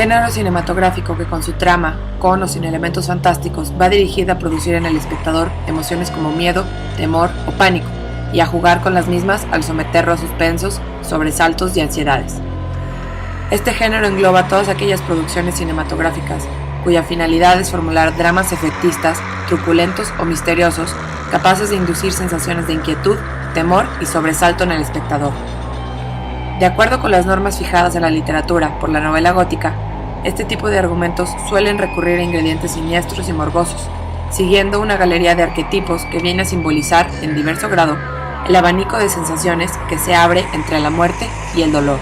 género cinematográfico que con su trama, con o sin elementos fantásticos, va dirigida a producir en el espectador emociones como miedo, temor o pánico, y a jugar con las mismas al someterlo a suspensos, sobresaltos y ansiedades. Este género engloba todas aquellas producciones cinematográficas cuya finalidad es formular dramas efectistas, truculentos o misteriosos, capaces de inducir sensaciones de inquietud, temor y sobresalto en el espectador. De acuerdo con las normas fijadas en la literatura por la novela gótica, este tipo de argumentos suelen recurrir a ingredientes siniestros y morbosos, siguiendo una galería de arquetipos que viene a simbolizar, en diverso grado, el abanico de sensaciones que se abre entre la muerte y el dolor.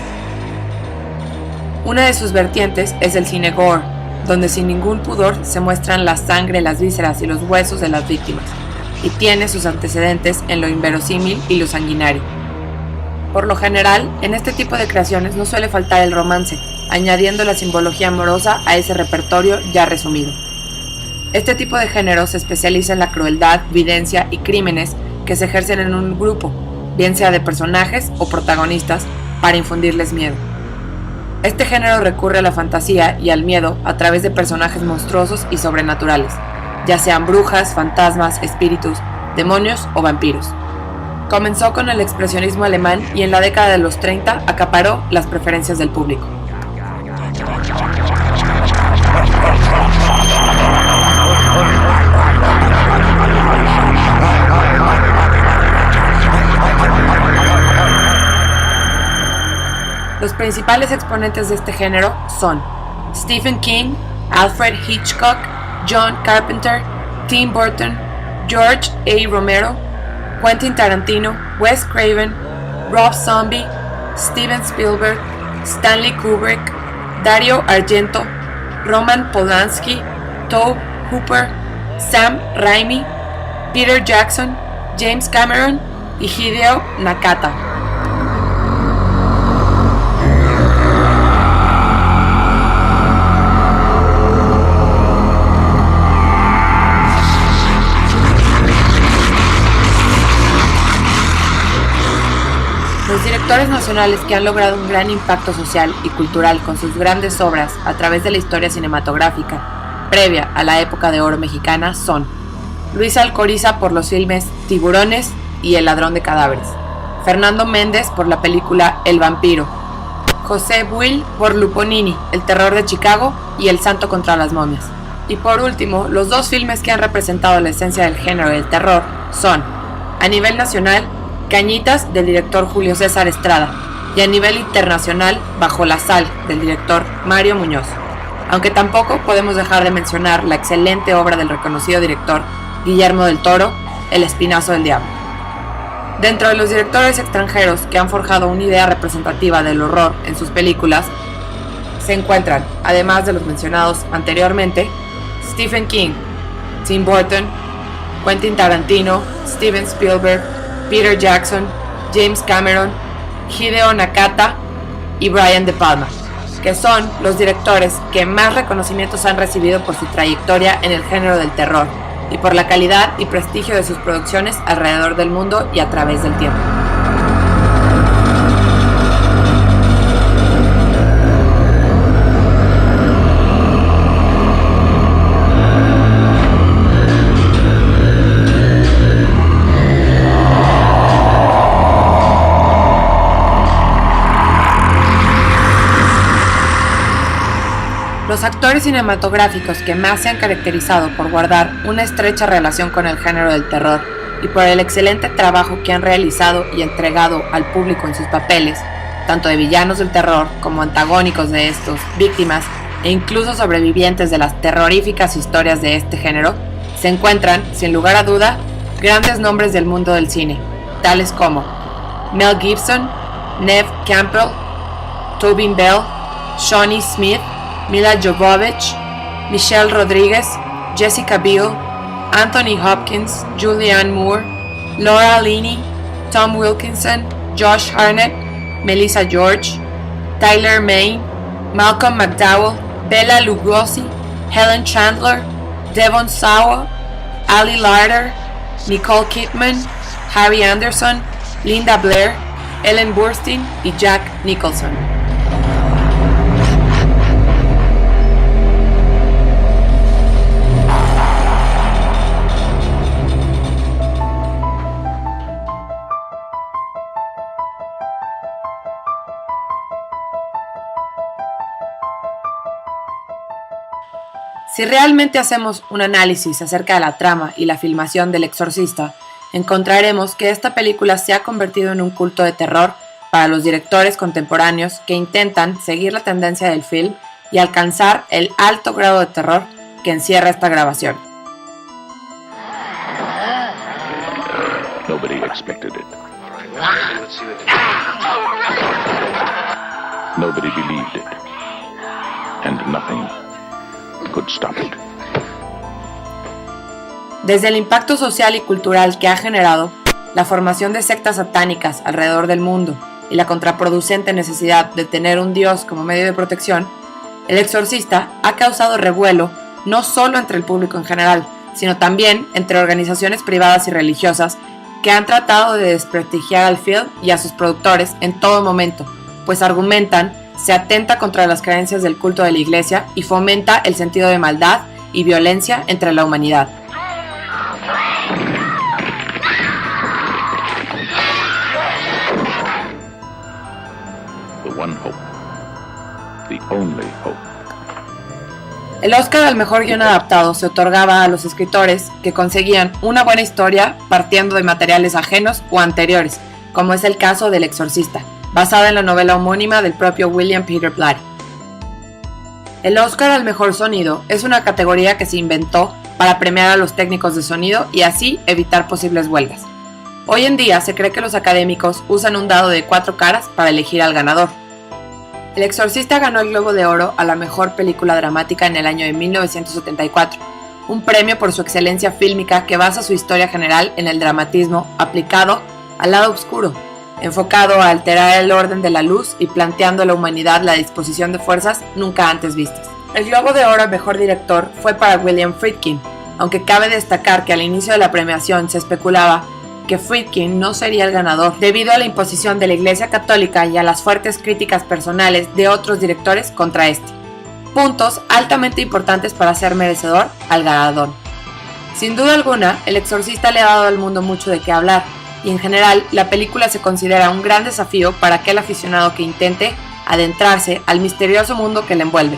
Una de sus vertientes es el cine gore, donde sin ningún pudor se muestran la sangre, las vísceras y los huesos de las víctimas, y tiene sus antecedentes en lo inverosímil y lo sanguinario. Por lo general, en este tipo de creaciones no suele faltar el romance, añadiendo la simbología amorosa a ese repertorio ya resumido. Este tipo de género se especializa en la crueldad, violencia y crímenes que se ejercen en un grupo, bien sea de personajes o protagonistas, para infundirles miedo. Este género recurre a la fantasía y al miedo a través de personajes monstruosos y sobrenaturales, ya sean brujas, fantasmas, espíritus, demonios o vampiros. Comenzó con el expresionismo alemán y en la década de los 30 acaparó las preferencias del público. Los principales exponentes de este género son Stephen King, Alfred Hitchcock, John Carpenter, Tim Burton, George A. Romero, Quentin Tarantino, Wes Craven, Rob Zombie, Steven Spielberg, Stanley Kubrick, Dario Argento, Roman Polanski, Tobe Hooper, Sam Raimi, Peter Jackson, James Cameron y Hideo Nakata. Los directores nacionales que han logrado un gran impacto social y cultural con sus grandes obras a través de la historia cinematográfica previa a la época de oro mexicana son Luis Alcoriza por los filmes Tiburones y El ladrón de cadáveres, Fernando Méndez por la película El vampiro, José Buil por Luponini, El terror de Chicago y El santo contra las momias. Y por último, los dos filmes que han representado la esencia del género del terror son, a nivel nacional, Cañitas, del director Julio César Estrada, y a nivel internacional, Bajo la sal, del director Mario Muñoz. Aunque tampoco podemos dejar de mencionar la excelente obra del reconocido director Guillermo del Toro, El espinazo del diablo. Dentro de los directores extranjeros que han forjado una idea representativa del horror en sus películas, se encuentran, además de los mencionados anteriormente, Stephen King, Tim Burton, Quentin Tarantino, Steven Spielberg, Peter Jackson, James Cameron, Hideo Nakata y Brian De Palma, que son los directores que más reconocimientos han recibido por su trayectoria en el género del terror y por la calidad y prestigio de sus producciones alrededor del mundo y a través del tiempo. Los actores cinematográficos que más se han caracterizado por guardar una estrecha relación con el género del terror y por el excelente trabajo que han realizado y entregado al público en sus papeles, tanto de villanos del terror como antagónicos de estos, víctimas e incluso sobrevivientes de las terroríficas historias de este género, se encuentran, sin lugar a duda, grandes nombres del mundo del cine, tales como Mel Gibson, Neve Campbell, Tobin Bell, Shawnee Smith, Mila Jovovich, Michelle Rodriguez, Jessica Biel, Anthony Hopkins, Julianne Moore, Laura Linney, Tom Wilkinson, Josh Hartnett, Melissa George, Tyler Mane, Malcolm McDowell, Bela Lugosi, Helen Chandler, Devon Sawa, Ali Larter, Nicole Kidman, Harry Anderson, Linda Blair, Ellen Burstyn y Jack Nicholson. Si realmente hacemos un análisis acerca de la trama y la filmación del Exorcista, encontraremos que esta película se ha convertido en un culto de terror para los directores contemporáneos que intentan seguir la tendencia del film y alcanzar el alto grado de terror que encierra esta grabación. Nobody expected it. Nobody believed it. And nothing could stop it. Desde el impacto social y cultural que ha generado, la formación de sectas satánicas alrededor del mundo y la contraproducente necesidad de tener un dios como medio de protección, El Exorcista ha causado revuelo no solo entre el público en general, sino también entre organizaciones privadas y religiosas que han tratado de desprestigiar al film y a sus productores en todo momento, pues argumentan se atenta contra las creencias del culto de la Iglesia y fomenta el sentido de maldad y violencia entre la humanidad. The one hope. The only hope. El Oscar al mejor guion adaptado se otorgaba a los escritores que conseguían una buena historia partiendo de materiales ajenos o anteriores, como es el caso del Exorcista, basada en la novela homónima del propio William Peter Blatty. El Oscar al mejor sonido es una categoría que se inventó para premiar a los técnicos de sonido y así evitar posibles huelgas. Hoy en día se cree que los académicos usan un dado de 4 caras para elegir al ganador. El Exorcista ganó el Globo de Oro a la mejor película dramática en el año de 1974, un premio por su excelencia fílmica que basa su historia general en el dramatismo aplicado al lado oscuro, enfocado a alterar el orden de la luz y planteando a la humanidad la disposición de fuerzas nunca antes vistas. El Globo de Oro a mejor director fue para William Friedkin, aunque cabe destacar que al inicio de la premiación se especulaba que Friedkin no sería el ganador debido a la imposición de la Iglesia Católica y a las fuertes críticas personales de otros directores contra este. Puntos altamente importantes para ser merecedor al galardón. Sin duda alguna, El Exorcista le ha dado al mundo mucho de qué hablar y en general la película se considera un gran desafío para aquel aficionado que intente adentrarse al misterioso mundo que le envuelve.